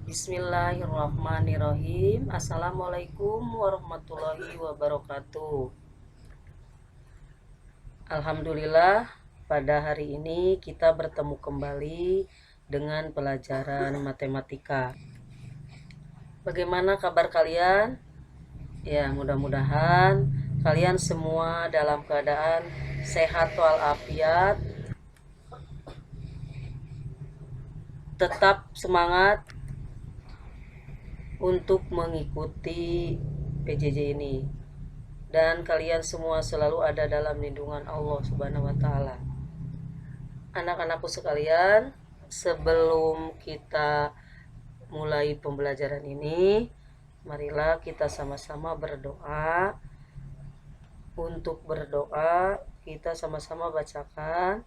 Bismillahirrahmanirrahim. Assalamualaikum warahmatullahi wabarakatuh. Alhamdulillah, pada hari ini kita bertemu kembali dengan pelajaran matematika. Bagaimana kabar kalian? Ya, mudah-mudahan kalian semua dalam keadaan sehat walafiat, tetap semangat untuk mengikuti PJJ ini, dan kalian semua selalu ada dalam lindungan Allah Subhanahu wa taala. Anak-anakku sekalian, sebelum kita mulai pembelajaran ini, marilah kita sama-sama berdoa. Untuk berdoa, kita sama-sama bacakan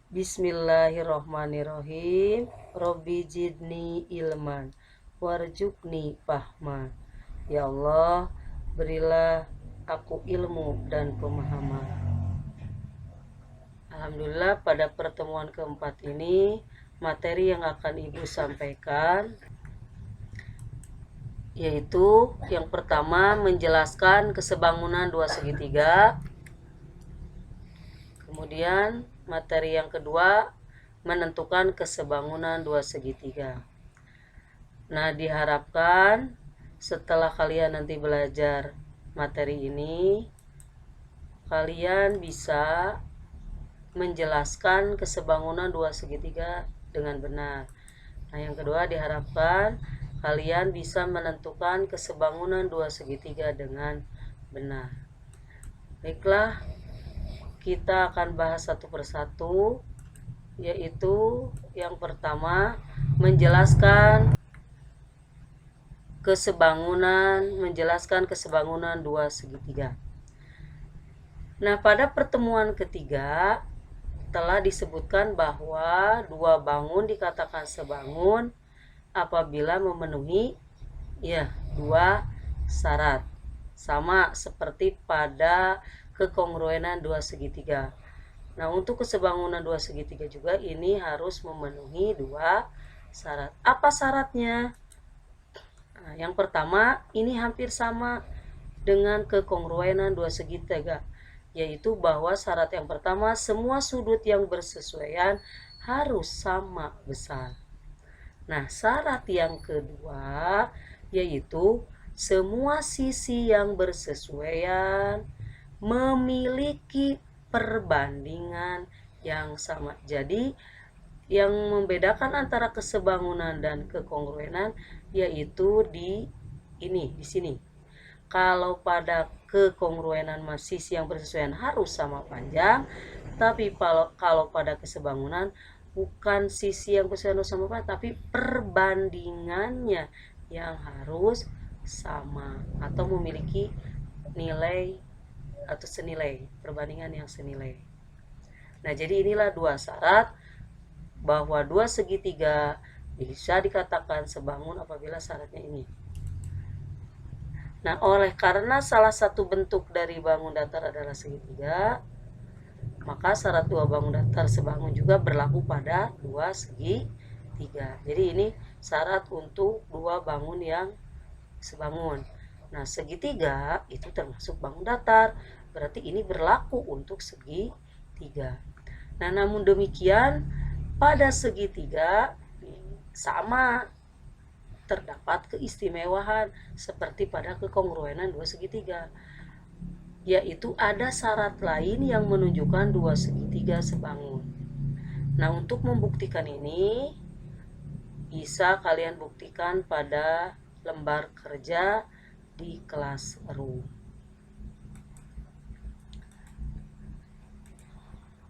Bismillahirrohmanirrohim. Robbi jidni ilman warjukni fahma. Ya Allah, berilah aku ilmu dan pemahaman. Alhamdulillah, pada pertemuan keempat ini materi yang akan Ibu sampaikan yaitu yang pertama menjelaskan kesebangunan dua segitiga. Kemudian materi yang kedua menentukan kesebangunan dua segitiga. Nah, diharapkan setelah kalian nanti belajar materi ini, kalian bisa menjelaskan kesebangunan dua segitiga dengan benar. Nah, yang kedua diharapkan kalian bisa menentukan kesebangunan dua segitiga dengan benar. Baiklah, kita akan bahas satu persatu, yaitu yang pertama menjelaskan kesebangunan dua segitiga. Nah, pada pertemuan ketiga telah disebutkan bahwa dua bangun dikatakan sebangun apabila memenuhi dua syarat, sama seperti pada kekongruenan dua segitiga. Nah, untuk kesebangunan dua segitiga juga ini harus memenuhi dua syarat. Apa syaratnya? Nah, yang pertama ini hampir sama dengan kekongruenan dua segitiga, yaitu bahwa syarat yang pertama semua sudut yang bersesuaian harus sama besar. Nah, syarat yang kedua yaitu semua sisi yang bersesuaian memiliki perbandingan yang sama. Jadi yang membedakan antara kesebangunan dan kekongruenan yaitu di sini. Kalau pada kekongruenan sisi yang bersesuaian harus sama panjang, tapi kalau pada kesebangunan bukan sisi yang bersesuaian sama panjang, tapi perbandingannya yang harus sama atau memiliki nilai atau senilai, perbandingan yang senilai. Nah, jadi inilah dua syarat bahwa dua segitiga bisa dikatakan sebangun apabila syaratnya ini. Nah, oleh karena salah satu bentuk dari bangun datar adalah segitiga, maka syarat dua bangun datar sebangun juga berlaku pada dua segitiga. Jadi ini syarat untuk dua bangun yang sebangun. Nah, segitiga itu termasuk bangun datar, berarti ini berlaku untuk segitiga. Nah, namun demikian pada segitiga sama terdapat keistimewaan seperti pada kekongruenan dua segitiga, yaitu ada syarat lain yang menunjukkan dua segitiga sebangun. Nah, untuk membuktikan ini bisa kalian buktikan pada lembar kerja di Classroom.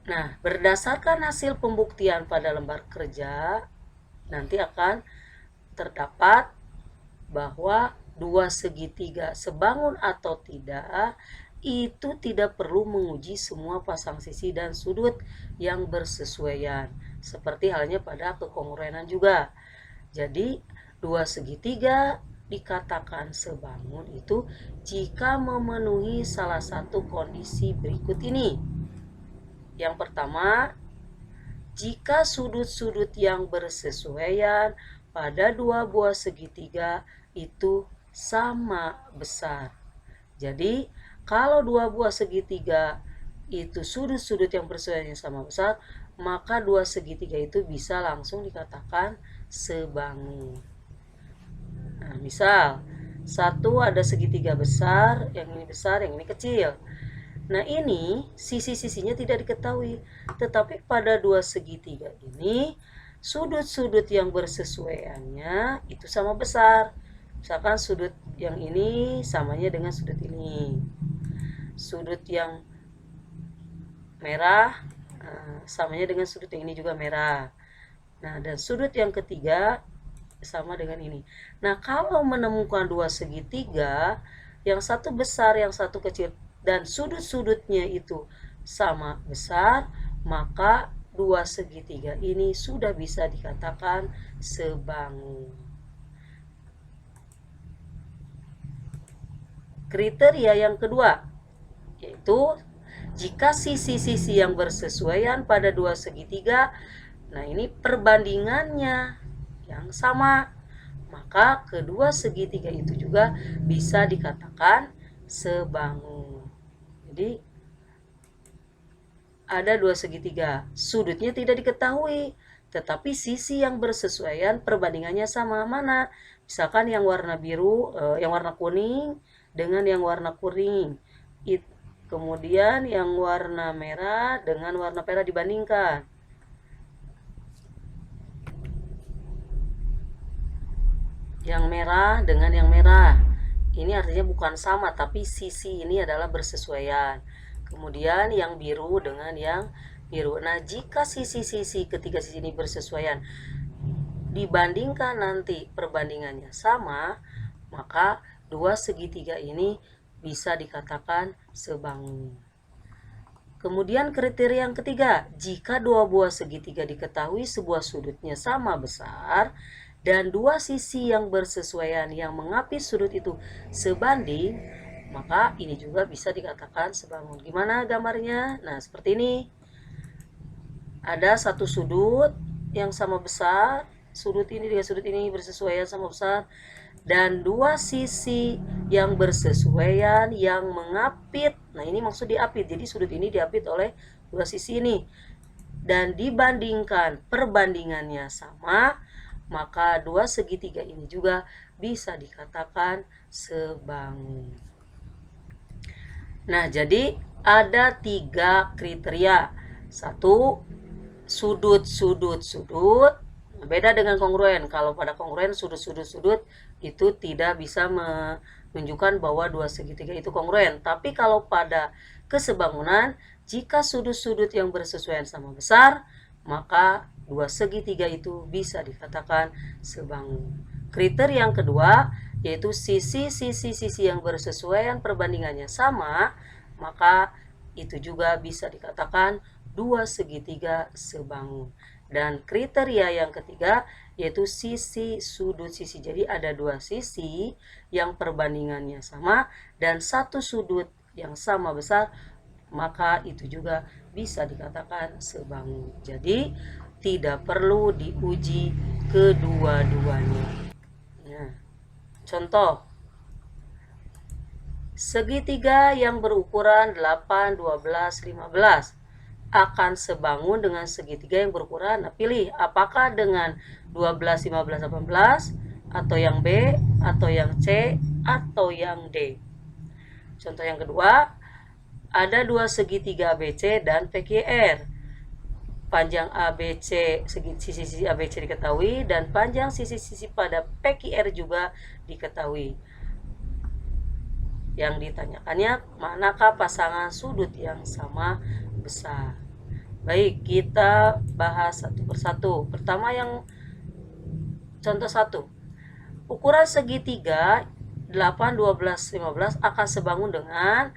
Nah, berdasarkan hasil pembuktian pada lembar kerja, nanti akan terdapat bahwa dua segitiga sebangun atau tidak itu tidak perlu menguji semua pasang sisi dan sudut yang bersesuaian, seperti halnya pada kekongruenan juga. Jadi dua segitiga dikatakan sebangun itu jika memenuhi salah satu kondisi berikut ini. Yang pertama, jika sudut-sudut yang bersesuaian pada dua buah segitiga itu sama besar. Jadi kalau dua buah segitiga itu sudut-sudut yang bersesuaian sama besar, maka dua segitiga itu bisa langsung dikatakan sebangun. Nah, misal satu ada segitiga besar, yang ini besar, yang ini kecil. Nah, ini sisi-sisinya tidak diketahui, tetapi pada dua segitiga ini sudut-sudut yang bersesuaiannya itu sama besar. Misalkan sudut yang ini samanya dengan sudut ini. Sudut yang merah samanya dengan sudut yang ini juga merah. Nah, dan sudut yang ketiga sama dengan ini. Nah, kalau menemukan dua segitiga, yang satu besar, yang satu kecil, dan sudut-sudutnya itu sama besar, maka dua segitiga ini sudah bisa dikatakan sebangun. Kriteria yang kedua, yaitu jika sisi-sisi yang bersesuaian pada dua segitiga, nah ini perbandingannya yang sama, maka kedua segitiga itu juga bisa dikatakan sebangun. Jadi ada dua segitiga, sudutnya tidak diketahui, tetapi sisi yang bersesuaian perbandingannya sama. Mana? Misalkan yang warna biru, yang warna kuning dengan yang warna kuning. Kemudian yang warna merah dengan warna merah dibandingkan. Yang merah dengan yang merah. Ini artinya bukan sama, tapi sisi ini adalah bersesuaian. Kemudian yang biru dengan yang biru. Nah, jika sisi-sisi ketiga sisi ini bersesuaian dibandingkan nanti perbandingannya sama, maka dua segitiga ini bisa dikatakan sebangun. Kemudian kriteria yang ketiga, jika dua buah segitiga diketahui sebuah sudutnya sama besar dan dua sisi yang bersesuaian yang mengapit sudut itu sebanding, maka ini juga bisa dikatakan sebangun. Gimana gambarnya? Nah, seperti ini. Ada satu sudut yang sama besar, sudut ini dengan sudut ini bersesuaian sama besar, dan dua sisi yang bersesuaian yang mengapit. Nah, ini maksud diapit, jadi sudut ini diapit oleh dua sisi ini, dan dibandingkan perbandingannya sama, maka dua segitiga ini juga bisa dikatakan sebangun. Nah, jadi ada 3 kriteria. Satu, sudut. Beda dengan kongruen. Kalau pada kongruen sudut itu tidak bisa menunjukkan bahwa dua segitiga itu kongruen. Tapi kalau pada kesebangunan, jika sudut-sudut yang bersesuaian sama besar, maka dua segitiga itu bisa dikatakan sebangun. Kriteria yang kedua, yaitu sisi-sisi yang bersesuaian perbandingannya sama, maka itu juga bisa dikatakan dua segitiga sebangun. Dan kriteria yang ketiga yaitu sisi sudut sisi. Jadi ada dua sisi yang perbandingannya sama dan satu sudut yang sama besar, maka itu juga bisa dikatakan sebangun. Jadi tidak perlu diuji kedua-duanya. Nah, contoh segitiga yang berukuran 8, 12, 15 akan sebangun dengan segitiga yang berukuran, nah pilih apakah dengan 12, 15, 18 atau yang B, atau yang C, atau yang D. Contoh yang kedua, ada dua segitiga ABC dan PQR. Panjang ABC, sisi-sisi ABC diketahui, dan panjang sisi-sisi pada PQR juga diketahui. Yang ditanyakannya, manakah pasangan sudut yang sama besar? Baik, kita bahas satu persatu. Pertama yang contoh 1. Ukuran segitiga 8, 12, 15 akan sebangun dengan,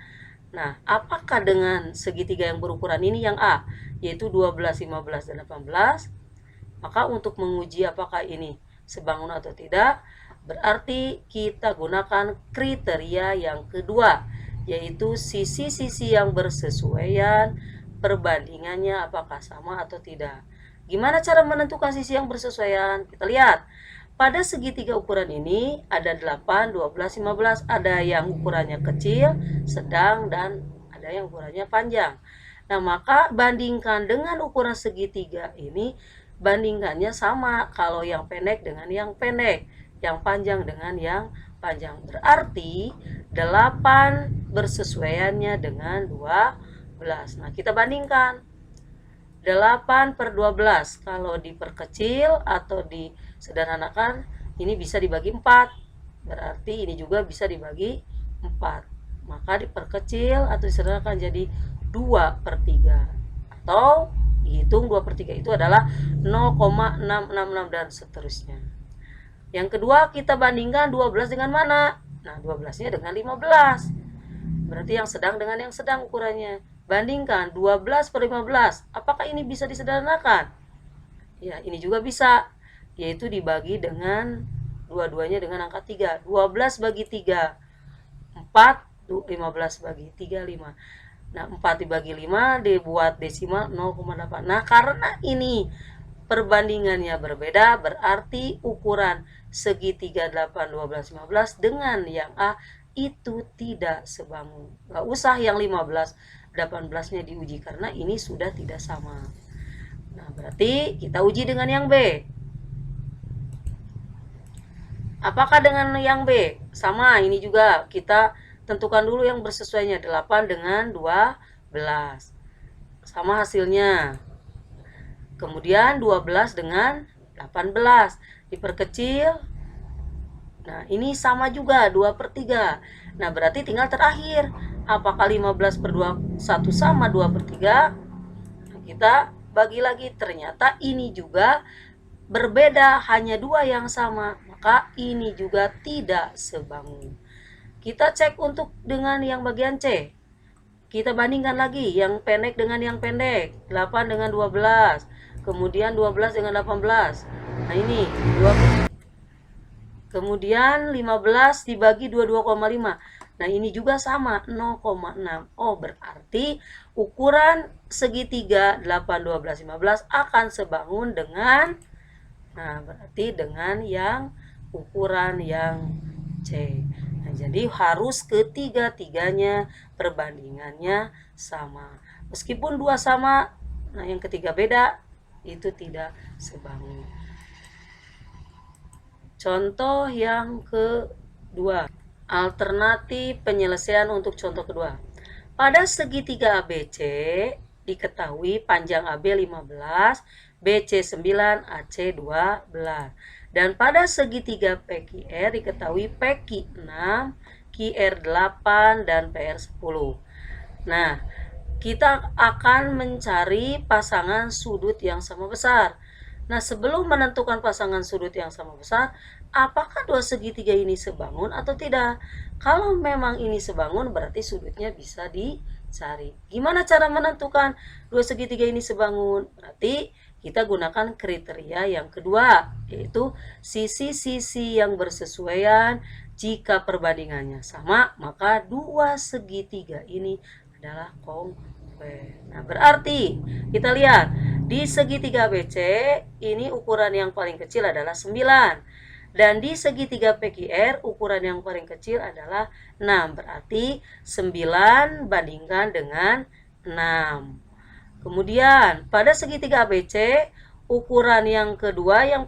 nah, apakah dengan segitiga yang berukuran ini yang A, yaitu 12, 15, dan 18? Maka untuk menguji apakah ini sebangun atau tidak, berarti kita gunakan kriteria yang kedua, yaitu sisi-sisi yang bersesuaian perbandingannya apakah sama atau tidak. Gimana cara menentukan sisi yang bersesuaian? Kita lihat. pada segitiga ukuran ini ada 8, 12, 15. Ada yang ukurannya kecil, sedang, dan ada yang ukurannya panjang. Nah, maka bandingkan dengan ukuran segitiga ini, bandingkannya sama. Kalau yang pendek dengan yang pendek, yang panjang dengan yang panjang. Berarti 8 bersesuaiannya dengan 12. Nah, kita bandingkan. 8/12 kalau diperkecil atau disederhanakan ini bisa dibagi 4, berarti ini juga bisa dibagi 4, maka diperkecil atau disederhanakan jadi 2/3, atau dihitung 2/3 itu adalah 0,666 dan seterusnya. Yang kedua, kita bandingkan 12 dengan mana? Nah, 12-nya dengan 15, berarti yang sedang dengan yang sedang ukurannya. Bandingkan 12/15. Apakah ini bisa disederhanakan? Ya, ini juga bisa, yaitu dibagi dengan dua-duanya dengan angka 3. 12 bagi 3, 4, 15 bagi 3, 5. Nah, 4 dibagi 5 dibuat desimal 0,8. Nah, karena ini perbandingannya berbeda, berarti ukuran segitiga 8, 12, 15 dengan yang A itu tidak sebangun. Gak usah yang 15, 18-nya diuji karena ini sudah tidak sama. Nah, berarti kita uji dengan yang B. Apakah dengan yang B? Sama, ini juga kita tentukan dulu yang bersesuainya, 8 dengan 12. Sama hasilnya. Kemudian 12 dengan 18 diperkecil. Nah, ini sama juga 2/3. Nah, berarti tinggal terakhir. Apakah 15/21 sama 2/3? Nah, kita bagi lagi. Ternyata ini juga berbeda, hanya 2 yang sama. Maka ini juga tidak sebangun. Kita cek untuk dengan yang bagian C. Kita bandingkan lagi yang pendek dengan yang pendek. 8 dengan 12. Kemudian 12 dengan 18. Nah, ini 2. Kemudian 15 dibagi 22,5. Nah, ini juga sama, 0,6. Oh, berarti ukuran segitiga 8, 12, 15 akan sebangun dengan, nah, berarti dengan yang ukuran yang C. Nah, jadi harus ketiga-tiganya perbandingannya sama. Meskipun 2 sama, nah yang ketiga beda, itu tidak sebangun. Contoh yang kedua, alternatif penyelesaian untuk contoh kedua. Pada segitiga ABC diketahui panjang AB 15, BC 9, AC 12. Dan pada segitiga PQR diketahui PQ 6, QR 8, dan PR 10. Nah, kita akan mencari pasangan sudut yang sama besar. Nah, sebelum menentukan pasangan sudut yang sama besar, apakah dua segitiga ini sebangun atau tidak? Kalau memang ini sebangun, berarti sudutnya bisa dicari. Gimana cara menentukan dua segitiga ini sebangun? Berarti kita gunakan kriteria yang kedua, yaitu sisi-sisi yang bersesuaian. Jika perbandingannya sama, maka dua segitiga ini adalah kongruens. Nah, berarti kita lihat di segitiga BC ini ukuran yang paling kecil adalah 9. Dan di segitiga PQR ukuran yang paling kecil adalah 6. Berarti 9 bandingkan dengan 6. Kemudian pada segitiga ABC ukuran yang kedua yang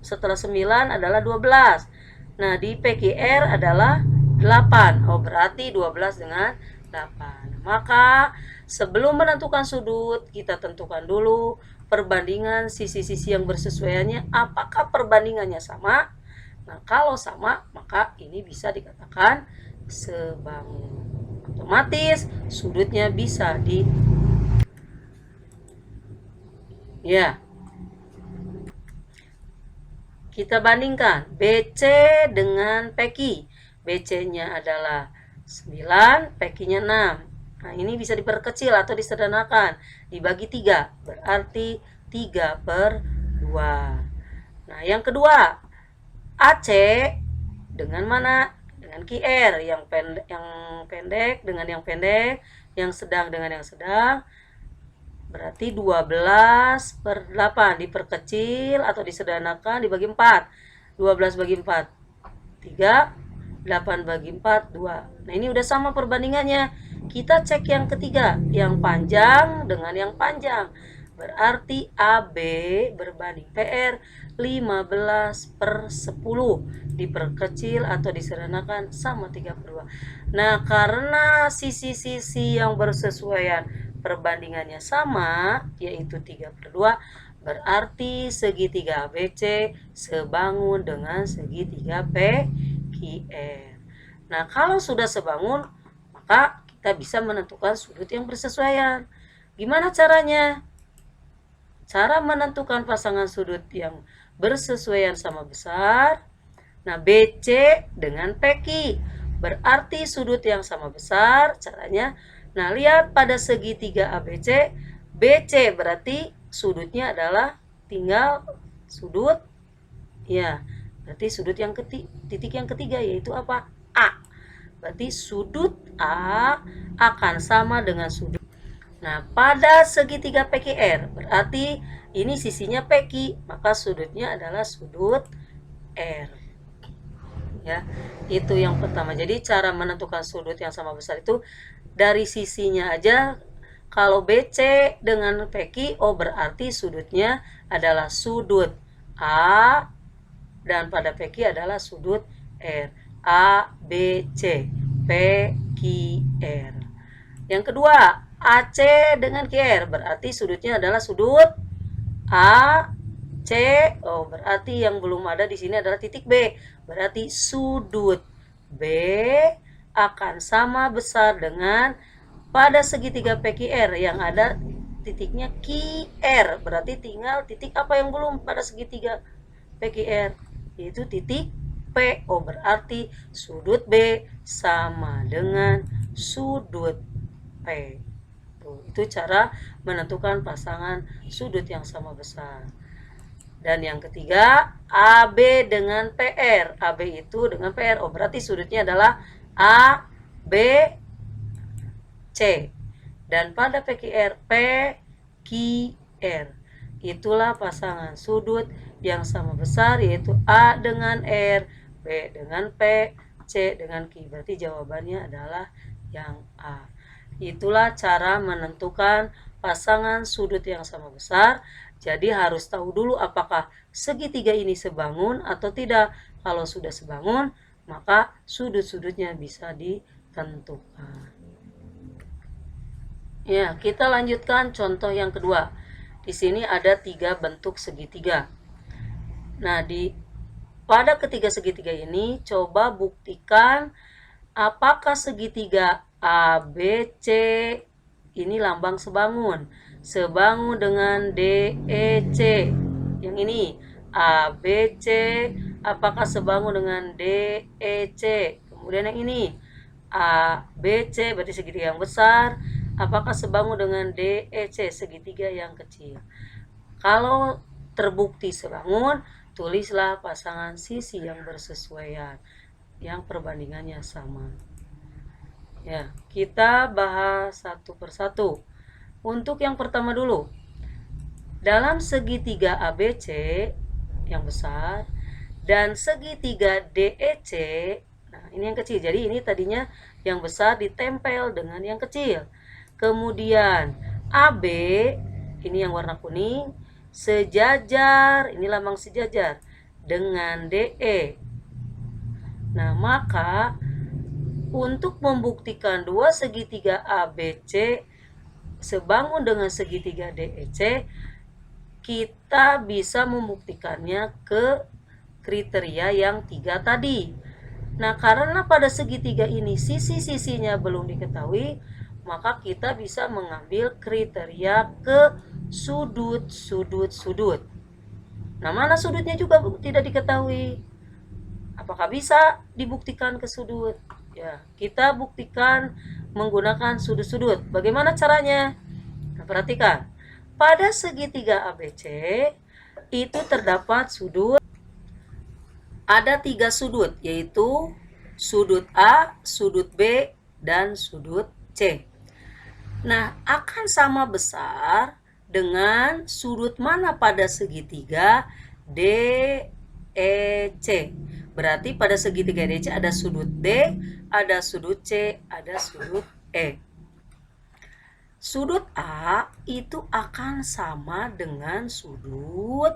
setelah 9 adalah 12. Nah, di PQR adalah 8. Oh, berarti 12 dengan 8. Maka sebelum menentukan sudut, kita tentukan dulu perbandingan sisi-sisi yang bersesuaiannya. Apakah perbandingannya sama? Nah, kalau sama, maka ini bisa dikatakan sebangun. Otomatis sudutnya bisa ya. Kita bandingkan BC dengan PQ. BC-nya adalah 9, PQ-nya 6. Nah, ini bisa diperkecil atau disederhanakan. Dibagi 3, berarti 3/2. Nah, yang kedua, AC dengan mana? Dengan QR. Yang pendek dengan yang pendek, yang sedang dengan yang sedang. Berarti 12/8 diperkecil atau disederhanakan dibagi 4. 12 bagi 4, 3. 8 bagi 4, 2. Nah, ini udah sama perbandingannya. Kita cek yang ketiga, yang panjang dengan yang panjang. Berarti AB berbanding PR 15/10. Diperkecil atau disederhanakan sama 3/2. Nah, karena sisi-sisi yang bersesuaian perbandingannya sama, yaitu 3/2, berarti segitiga ABC sebangun dengan segitiga PQR. Nah, kalau sudah sebangun, maka kita bisa menentukan sudut yang bersesuaian. Gimana caranya? Cara menentukan pasangan sudut yang bersesuaian sama besar. Nah, BC dengan PQ. Berarti sudut yang sama besar. Caranya, nah lihat pada segitiga ABC, BC berarti sudutnya adalah tinggal sudut, ya, berarti sudut yang titik yang ketiga, yaitu apa? A. Berarti sudut A akan sama dengan sudut. Nah, pada segitiga PQR, berarti ini sisinya PQ, maka sudutnya adalah sudut R. Ya, itu yang pertama. Jadi cara menentukan sudut yang sama besar itu dari sisinya aja. Kalau BC dengan PQ, oh berarti sudutnya adalah sudut A, dan pada PQ adalah sudut R. A, B, C, P, Q, R. Yang kedua, AC dengan QR, berarti sudutnya adalah sudut A, C. Oh, berarti yang belum ada di sini adalah titik B. Berarti sudut B akan sama besar dengan pada segitiga PQR yang ada titiknya QR. Berarti tinggal titik apa yang belum pada segitiga PQR, yaitu titik P. Oh, berarti sudut B sama dengan sudut P. Tuh, itu cara menentukan pasangan sudut yang sama besar. Dan yang ketiga, AB dengan PR. AB itu dengan PR. Oh, berarti sudutnya adalah A, B, C. Dan pada PQR, P, Q, R. Itulah pasangan sudut yang sama besar, yaitu A dengan R, B dengan P, C dengan Q. Berarti jawabannya adalah yang A. Itulah cara menentukan pasangan sudut yang sama besar. Jadi harus tahu dulu apakah segitiga ini sebangun atau tidak. Kalau sudah sebangun, maka sudut-sudutnya bisa ditentukan. Ya, kita lanjutkan contoh yang kedua. Di sini ada 3 bentuk segitiga. Nah, pada ketiga segitiga ini, coba buktikan apakah segitiga ABC ini lambang sebangun. Sebangun dengan DEC. Yang ini ABC apakah sebangun dengan DEC? Kemudian yang ini ABC berarti segitiga yang besar, apakah sebangun dengan DEC, segitiga yang kecil? Kalau terbukti sebangun, tulislah pasangan sisi yang bersesuaian, yang perbandingannya sama. Ya, kita bahas satu persatu. Untuk yang pertama dulu, dalam segitiga ABC yang besar dan segitiga DEC, nah ini yang kecil, jadi ini tadinya yang besar ditempel dengan yang kecil. Kemudian AB, ini yang warna kuning, sejajar, ini lambang sejajar dengan DE. Nah, maka untuk membuktikan dua segitiga ABC sebangun dengan segitiga DEC, kita bisa membuktikannya ke kriteria yang 3 tadi. Nah, karena pada segitiga ini sisi-sisinya belum diketahui, maka kita bisa mengambil kriteria ke sudut. Nah, mana sudutnya juga tidak diketahui. Apakah bisa dibuktikan ke sudut? Ya, kita buktikan menggunakan sudut-sudut. Bagaimana caranya? Nah, perhatikan. Pada segitiga ABC itu terdapat sudut, ada 3 sudut, yaitu sudut A, sudut B, dan sudut C. Nah, akan sama besar dengan sudut mana pada segitiga DEC. EC. Berarti pada segitiga DC ada sudut D, ada sudut C, ada sudut E. Sudut A itu akan sama dengan sudut.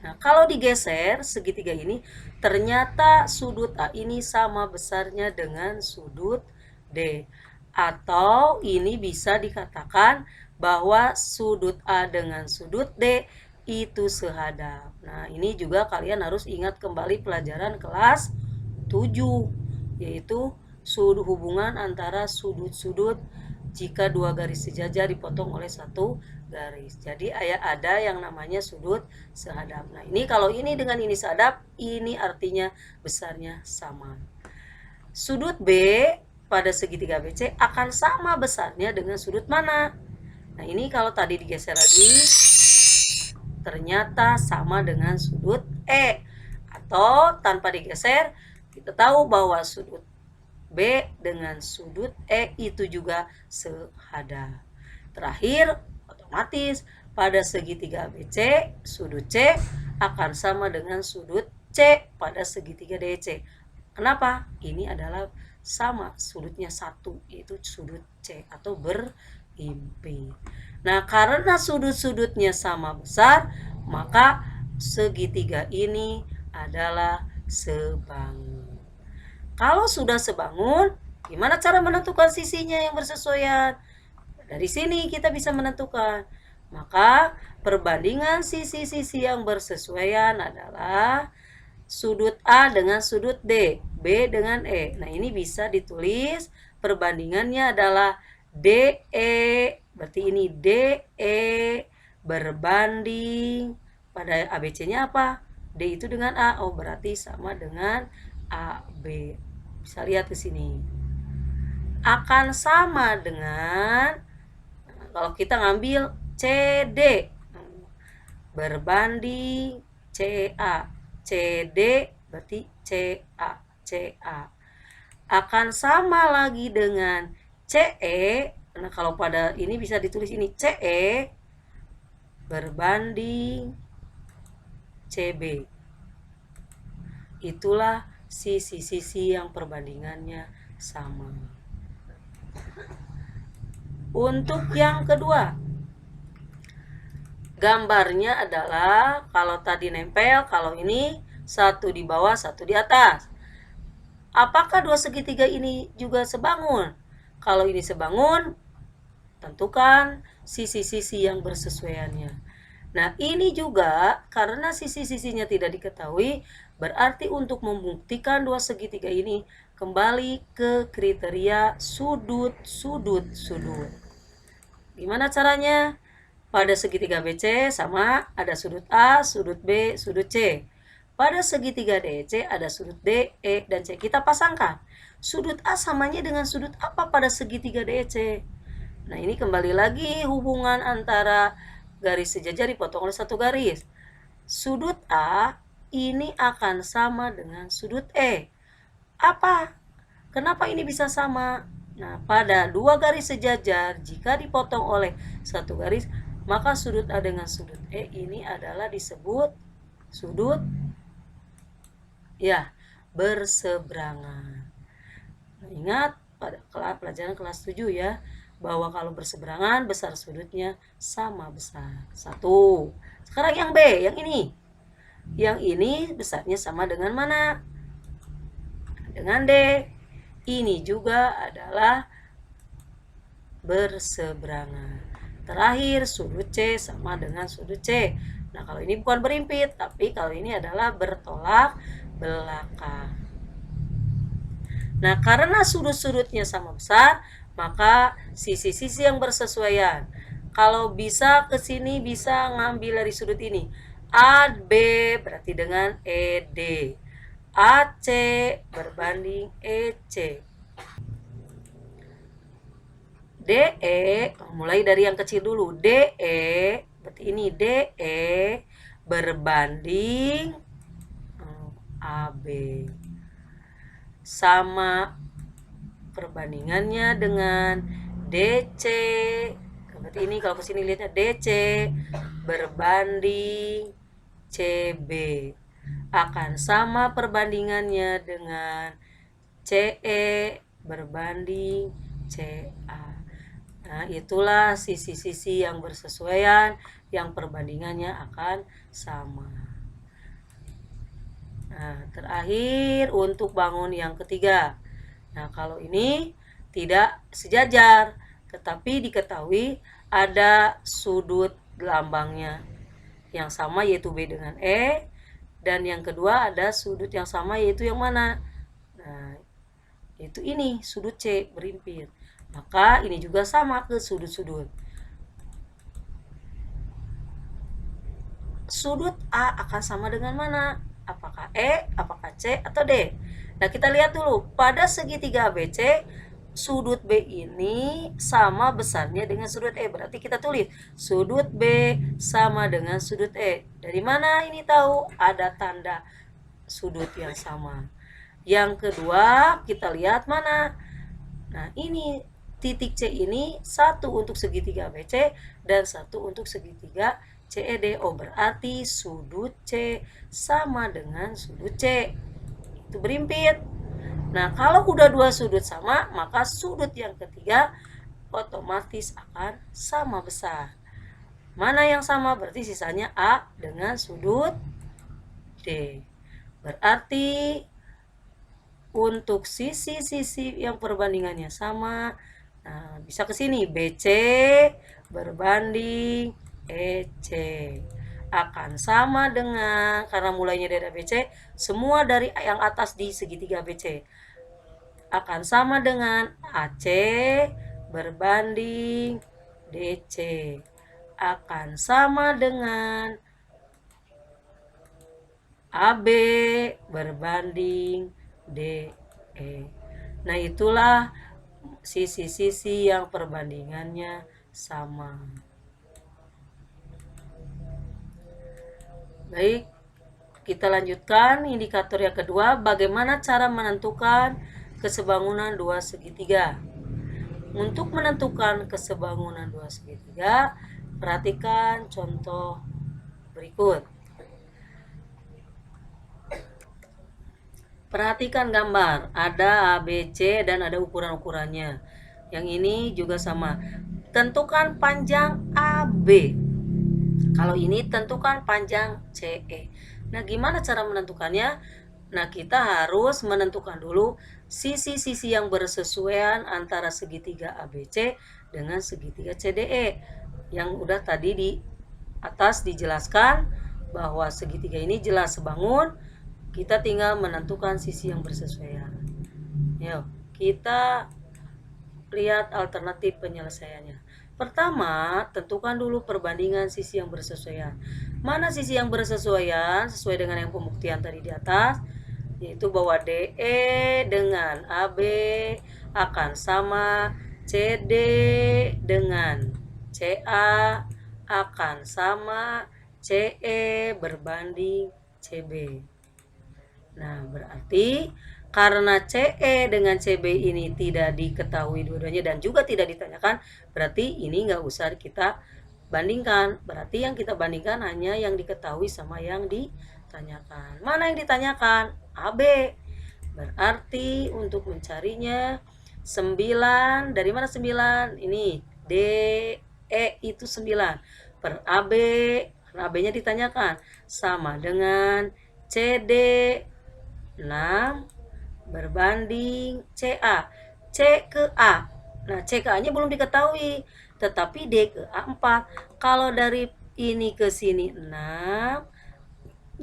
Nah, kalau digeser segitiga ini, ternyata sudut A ini sama besarnya dengan sudut D. Atau ini bisa dikatakan bahwa sudut A dengan sudut D itu sehadap. Nah, ini juga kalian harus ingat kembali pelajaran kelas 7, yaitu hubungan antara sudut-sudut jika dua garis sejajar dipotong oleh satu garis. Jadi ada yang namanya sudut sehadap. Nah, ini kalau ini dengan ini sehadap, ini artinya besarnya sama. Sudut B pada segitiga BC akan sama besarnya dengan sudut mana? Nah, ini kalau tadi digeser lagi, ternyata sama dengan sudut E. Atau tanpa digeser, kita tahu bahwa sudut B dengan sudut E itu juga sehadap. Terakhir, otomatis pada segitiga BC, sudut C akan sama dengan sudut C pada segitiga DC. Kenapa? Ini adalah sama, sudutnya satu, yaitu sudut C atau berimpi. Nah, karena sudut-sudutnya sama besar, maka segitiga ini adalah sebangun. Kalau sudah sebangun, gimana cara menentukan sisinya yang bersesuaian? Dari sini kita bisa menentukan. Maka perbandingan sisi-sisi yang bersesuaian adalah sudut A dengan sudut D, B dengan E. Nah, ini bisa ditulis perbandingannya adalah DE, berarti ini DE berbanding pada ABC-nya apa? D itu dengan A, oh berarti sama dengan AB. Bisa lihat ke sini. Akan sama dengan, kalau kita ngambil CD berbanding CA. CD berarti CA. Akan sama lagi dengan CE. Nah, kalau pada ini bisa ditulis ini CE berbanding CB. Itulah sisi-sisi yang perbandingannya sama. Untuk yang kedua, gambarnya adalah kalau tadi nempel, kalau ini satu di bawah, satu di atas. Apakah dua segitiga ini juga sebangun? Kalau ini sebangun, tentukan sisi-sisi yang bersesuaiannya. Nah, ini juga karena sisi-sisinya tidak diketahui, berarti untuk membuktikan dua segitiga ini kembali ke kriteria sudut. Gimana caranya? Pada segitiga BC sama ada sudut A, sudut B, sudut C. Pada segitiga DC ada sudut D, E, dan C. Kita pasangkan. Sudut A samanya dengan sudut apa pada segitiga DC? Nah, ini kembali lagi hubungan antara garis sejajar dipotong oleh satu garis. Sudut A ini akan sama dengan sudut E. Apa? Kenapa ini bisa sama? Nah, pada dua garis sejajar jika dipotong oleh satu garis, maka sudut A dengan sudut E ini adalah disebut sudut berseberangan. Nah, ingat pada pelajaran kelas 7 ya, bahwa kalau berseberangan besar sudutnya sama besar. 1. Sekarang yang B, yang ini. Yang ini besarnya sama dengan mana? Dengan D. Ini juga adalah berseberangan. Terakhir, sudut C sama dengan sudut C. Nah, kalau ini bukan berimpit, tapi kalau ini adalah bertolak belakang. Nah, karena sudut-sudutnya sama besar, maka sisi-sisi yang bersesuaian. Kalau bisa ke sini bisa ngambil dari sudut ini. AB berarti dengan ED. AC berbanding EC. DE, mulai dari yang kecil dulu. DE, berarti ini DE berbanding AB. Sama perbandingannya dengan DC. Berarti ini kalau kesini lihatnya DC berbanding CB. akan sama perbandingannya dengan CE berbanding CA. Nah, itulah sisi-sisi yang bersesuaian yang perbandingannya akan sama. Nah, terakhir untuk bangun yang ketiga. Nah, kalau ini tidak sejajar, tetapi diketahui ada sudut lambangnya yang sama yaitu B dengan E, dan yang kedua ada sudut yang sama yaitu yang mana? Nah, yaitu ini, sudut C berimpit. Maka ini juga sama ke sudut-sudut. Sudut A akan sama dengan mana? Apakah E, apakah C, atau D? Nah, kita lihat dulu. Pada segitiga ABC, sudut B ini sama besarnya dengan sudut E. Berarti kita tulis sudut B sama dengan sudut E. Dari mana ini tahu? Ada tanda sudut yang sama. Yang kedua, kita lihat mana? Nah, ini titik C ini satu untuk segitiga ABC dan satu untuk segitiga CED. Oh, berarti sudut C sama dengan sudut C. Itu berimpit. Nah, kalau udah dua sudut sama, maka sudut yang ketiga otomatis akan sama besar. Mana yang sama? Berarti sisanya A dengan sudut D. Berarti untuk sisi-sisi yang perbandingannya sama, nah, bisa ke sini. BC berbanding EC akan sama dengan, karena mulainya dari ABC, semua dari yang atas di segitiga BC akan sama dengan AC berbanding DC akan sama dengan AB berbanding DE. Nah, itulah sisi-sisi yang perbandingannya sama. Baik, kita lanjutkan indikator yang kedua, bagaimana cara menentukan kesebangunan dua segitiga. Untuk menentukan kesebangunan dua segitiga, perhatikan contoh berikut. Perhatikan gambar, ada A, B, C dan ada ukuran-ukurannya. Yang ini juga sama. Tentukan panjang AB. Kalau ini tentukan panjang CE. Nah, gimana cara menentukannya? Nah, kita harus menentukan dulu sisi-sisi yang bersesuaian antara segitiga ABC dengan segitiga CDE. Yang udah tadi di atas dijelaskan bahwa segitiga ini jelas sebangun, kita tinggal menentukan sisi yang bersesuaian. Yuk, kita lihat alternatif penyelesaiannya. Pertama, tentukan dulu perbandingan sisi yang bersesuaian. Mana sisi yang bersesuaian sesuai dengan yang pembuktian tadi di atas, yaitu bahwa DE dengan AB akan sama, CD dengan CA akan sama, CE berbanding CB. Nah, berarti karena CE dengan CB ini tidak diketahui dua-duanya dan juga tidak ditanyakan, berarti ini nggak usah kita bandingkan. Berarti yang kita bandingkan hanya yang diketahui sama yang ditanyakan. Mana yang ditanyakan? AB. Berarti untuk mencarinya 9, dari mana 9? Ini DE itu 9 per AB, karena AB-nya ditanyakan, sama dengan CD 6 berbanding CA. C ke A. Nah, C ke A-nya belum diketahui, tetapi D ke A 4. Kalau dari ini ke sini 6,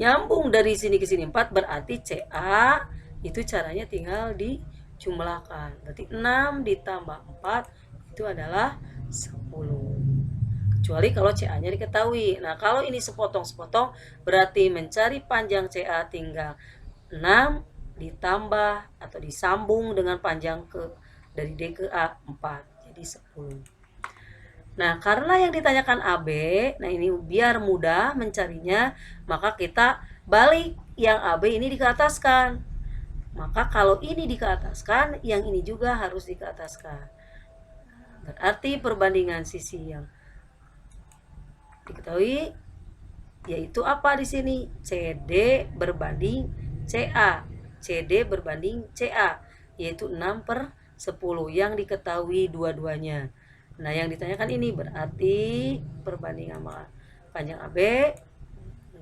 nyambung dari sini ke sini 4, berarti CA itu caranya tinggal dijumlahkan. Berarti 6 ditambah 4 itu adalah 10. Kecuali kalau CA-nya diketahui. Nah, kalau ini sepotong-sepotong, berarti mencari panjang CA tinggal 6 ditambah atau disambung dengan panjang dari D ke A 4, jadi 10. Nah, karena yang ditanyakan AB, nah ini biar mudah mencarinya, maka kita balik yang AB ini dikeataskan. Maka kalau ini dikeataskan, yang ini juga harus dikeataskan. Berarti perbandingan sisi yang diketahui yaitu apa di sini? CD berbanding CA. CD berbanding CA, yaitu 6/10 yang diketahui dua-duanya. Nah, yang ditanyakan ini berarti perbandingan panjang AB.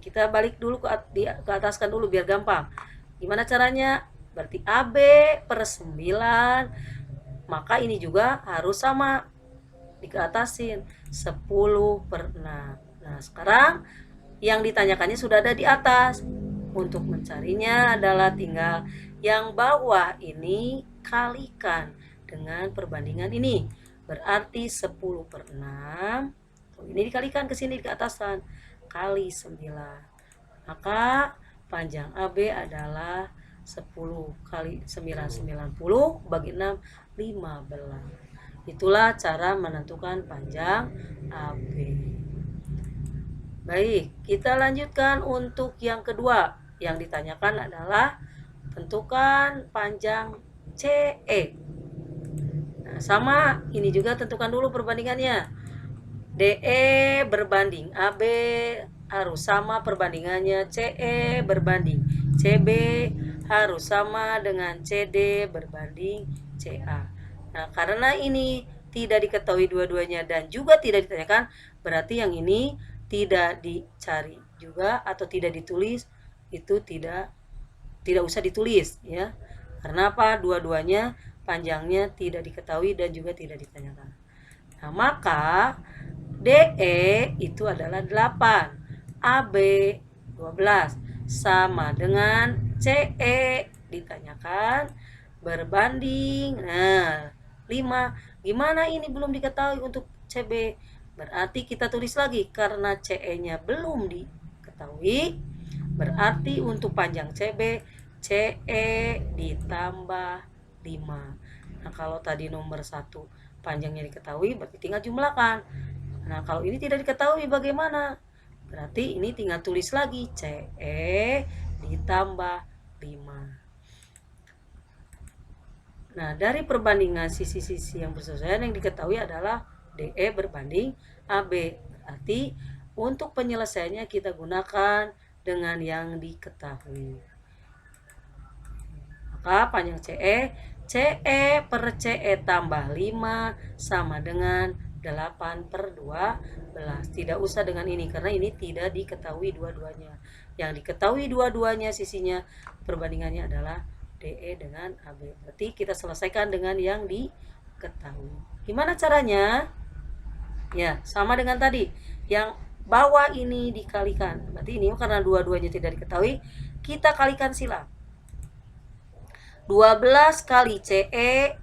Kita balik dulu ke ataskan dulu biar gampang. Gimana caranya? Berarti AB per 9, maka ini juga harus sama, dikeatasin 10/6. Nah, sekarang yang ditanyakannya sudah ada di atas. Untuk mencarinya adalah tinggal yang bawah ini kalikan dengan perbandingan ini. Berarti 10/6. Ini dikalikan ke sini ke atasan. Kali 9. Maka panjang AB adalah 10 kali 9, 90 bagi 6, 15. Itulah cara menentukan panjang AB. Baik, kita lanjutkan untuk yang kedua. Yang ditanyakan adalah tentukan panjang CE. Nah, sama, ini juga tentukan dulu perbandingannya. DE berbanding AB harus sama perbandingannya CE berbanding CB harus sama dengan CD berbanding CA. Nah, karena ini tidak diketahui dua-duanya dan juga tidak ditanyakan, berarti yang ini tidak dicari juga atau tidak ditulis, itu tidak usah ditulis ya. Karena apa? Dua-duanya panjangnya tidak diketahui dan juga tidak ditanyakan. Nah, maka DE itu adalah 8, AB 12, sama dengan CE ditanyakan berbanding 5. Gimana ini belum diketahui untuk CB? Berarti kita tulis lagi, karena CE-nya belum diketahui, berarti untuk panjang CB, CE ditambah 5. Nah, kalau tadi nomor 1 panjangnya diketahui, berarti tinggal jumlahkan. Nah, kalau ini tidak diketahui bagaimana? Berarti ini tinggal tulis lagi, CE ditambah 5. Nah, dari perbandingan sisi-sisi yang bersesuaian yang diketahui adalah DE berbanding AB. Berarti untuk penyelesaiannya kita gunakan dengan yang diketahui. Maka panjang CE per CE tambah 5 sama dengan 8/12. Tidak usah dengan ini karena ini tidak diketahui dua-duanya. Yang diketahui dua-duanya sisinya perbandingannya adalah DE dengan AB. Berarti kita selesaikan dengan yang diketahui. Gimana caranya? Ya, sama dengan tadi. Yang bawah ini dikalikan. Berarti ini karena dua-duanya tidak diketahui, kita kalikan silang. 12 kali CE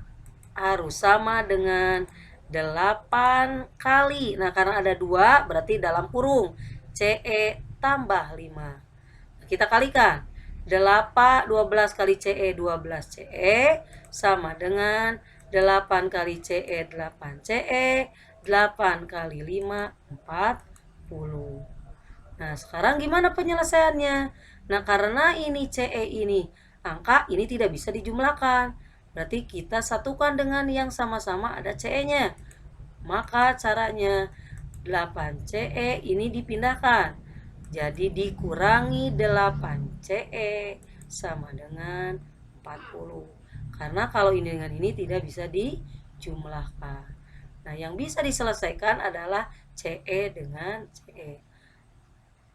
harus sama dengan 8 kali. Nah, karena ada 2, berarti dalam kurung CE tambah 5. Kita kalikan. 12 kali CE 12 CE sama dengan 8 kali CE 8 CE, 8 kali 5 40. Nah, sekarang gimana penyelesaiannya? Nah, karena ini CE ini angka, ini tidak bisa dijumlahkan. Berarti kita satukan dengan yang sama-sama ada CE-nya. Maka caranya 8 CE ini dipindahkan. Jadi dikurangi 8 CE sama dengan 40. Karena kalau ini dengan ini tidak bisa dijumlahkan. Nah, yang bisa diselesaikan adalah CE dengan CE.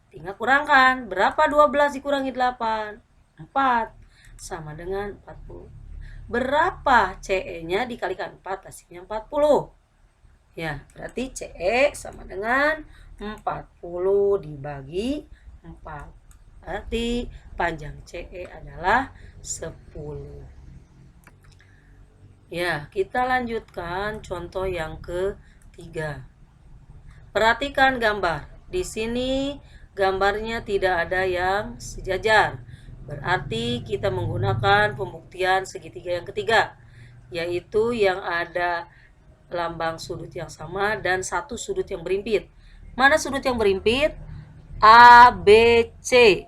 Tinggal kurangkan. Berapa 12 dikurangi 8? 4. Sama dengan 40. Berapa CE-nya dikalikan 4? Hasilnya 40. Ya, berarti CE sama dengan 40 dibagi 4. Berarti panjang CE adalah 10. Ya, kita lanjutkan contoh yang ketiga. Perhatikan gambar. Di sini gambarnya tidak ada yang sejajar. Berarti kita menggunakan pembuktian segitiga yang ketiga, yaitu yang ada lambang sudut yang sama dan satu sudut yang berimpit. Mana sudut yang berimpit? ABC,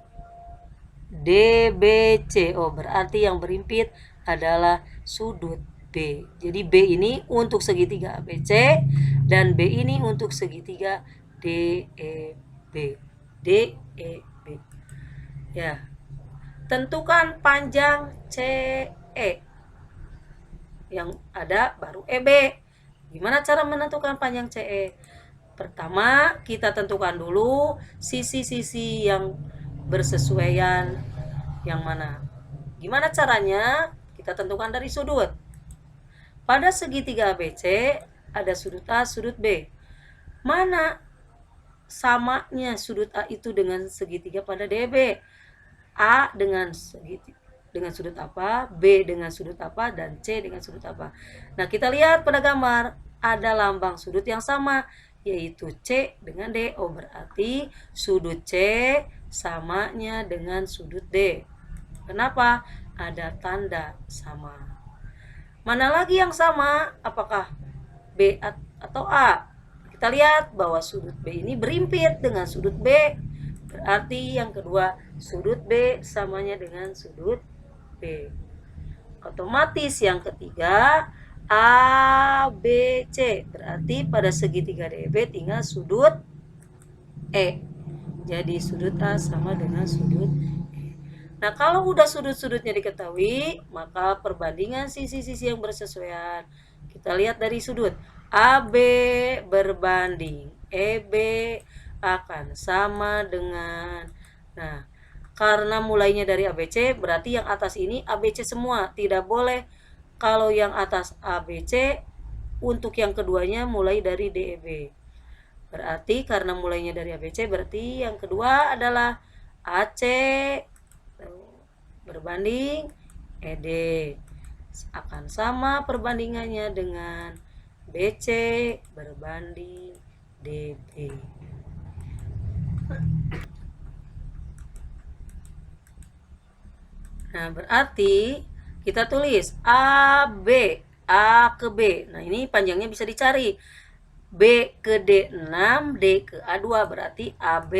DBC. Oh, berarti yang berimpit adalah sudut B. Jadi B ini untuk segitiga ABC dan B ini untuk segitiga DEB. DEB. Ya. Tentukan panjang CE. Yang ada baru EB. Gimana cara menentukan panjang CE? Pertama, kita tentukan dulu sisi-sisi yang bersesuaian yang mana. Gimana caranya? Kita tentukan dari sudut. Pada segitiga ABC ada sudut A, sudut B. Mana samanya sudut A itu dengan segitiga pada DB? A dengan sudut apa, B dengan sudut apa, dan C dengan sudut apa. Nah, kita lihat pada gambar ada lambang sudut yang sama, yaitu C dengan D. Oh, berarti sudut C samanya dengan sudut D. Kenapa? Ada tanda sama. Mana lagi yang sama? Apakah B atau A? Kita lihat bahwa sudut B ini berimpit dengan sudut B. Berarti yang kedua, sudut B samanya dengan sudut B. Otomatis yang ketiga, ABC. Berarti pada segitiga DB tinggal sudut E. Jadi sudut A sama dengan sudut E. Nah, kalau udah sudut-sudutnya diketahui, maka perbandingan sisi-sisi yang bersesuaian. Kita lihat dari sudut. AB berbanding EB akan sama dengan, nah, karena mulainya dari ABC, berarti yang atas ini ABC semua. Tidak boleh kalau yang atas ABC, untuk yang keduanya mulai dari DEB. Berarti karena mulainya dari ABC, berarti yang kedua adalah AC berbanding ED. Akan sama perbandingannya dengan BC berbanding DB. Nah, berarti kita tulis AB, A ke B. Nah, ini panjangnya bisa dicari. B ke D 6, D ke A2, berarti AB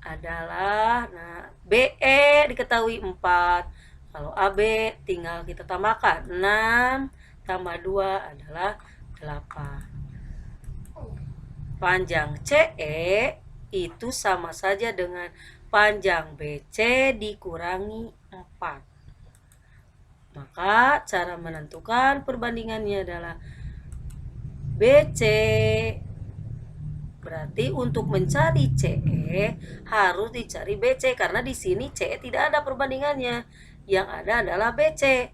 adalah, nah, BE diketahui 4. Kalau AB tinggal kita tambahkan 6 tambah 2 adalah 8. Panjang CE itu sama saja dengan panjang BC dikurangi 4. Maka cara menentukan perbandingannya adalah BC. Berarti untuk mencari CE harus dicari BC, karena di sini CE tidak ada perbandingannya. Yang ada adalah BC.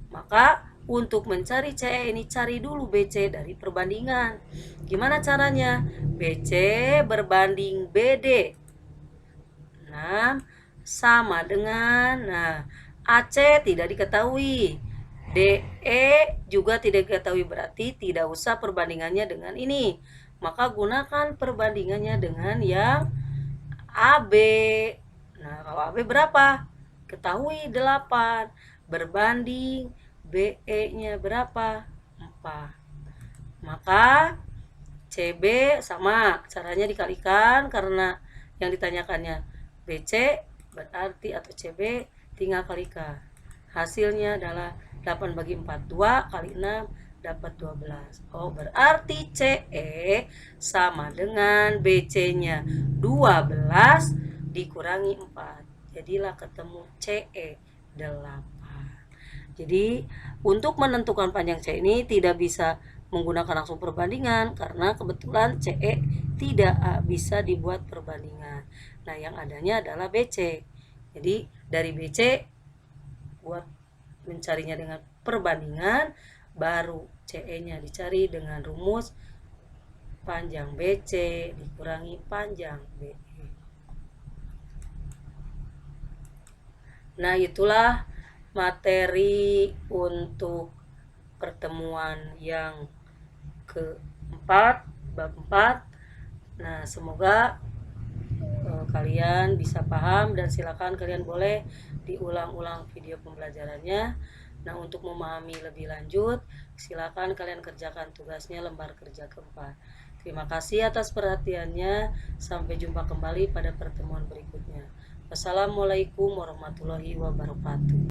Maka untuk mencari CE ini cari dulu BC dari perbandingan. Gimana caranya? BC berbanding BD. 6 sama dengan, nah, AC tidak diketahui, DE juga tidak diketahui, berarti tidak usah perbandingannya dengan ini. Maka gunakan perbandingannya dengan yang AB. Nah, kalau AB berapa? Ketahui 8. Berbanding BE-nya berapa? 4. Maka CB sama, caranya dikalikan karena yang ditanyakannya BC, berarti atau CB tinggal kalikan. Hasilnya adalah 8 bagi 4, 2 kali 6 dapat 12. Oh, berarti CE sama dengan BC-nya 12 dikurangi 4. Jadilah ketemu CE 8. Jadi untuk menentukan panjang CE ini tidak bisa menggunakan langsung perbandingan karena kebetulan CE tidak bisa dibuat perbandingan. Nah, yang adanya adalah BC. Jadi dari BC buat mencarinya dengan perbandingan, baru CE-nya dicari dengan rumus panjang BC dikurangi panjang BE. Nah, itulah materi untuk pertemuan yang keempat, bab 4. Nah, semoga kalian bisa paham dan silakan kalian boleh diulang-ulang video pembelajarannya. Nah, untuk memahami lebih lanjut, silakan kalian kerjakan tugasnya lembar kerja keempat. Terima kasih atas perhatiannya. Sampai jumpa kembali pada pertemuan berikutnya. Wassalamualaikum warahmatullahi wabarakatuh.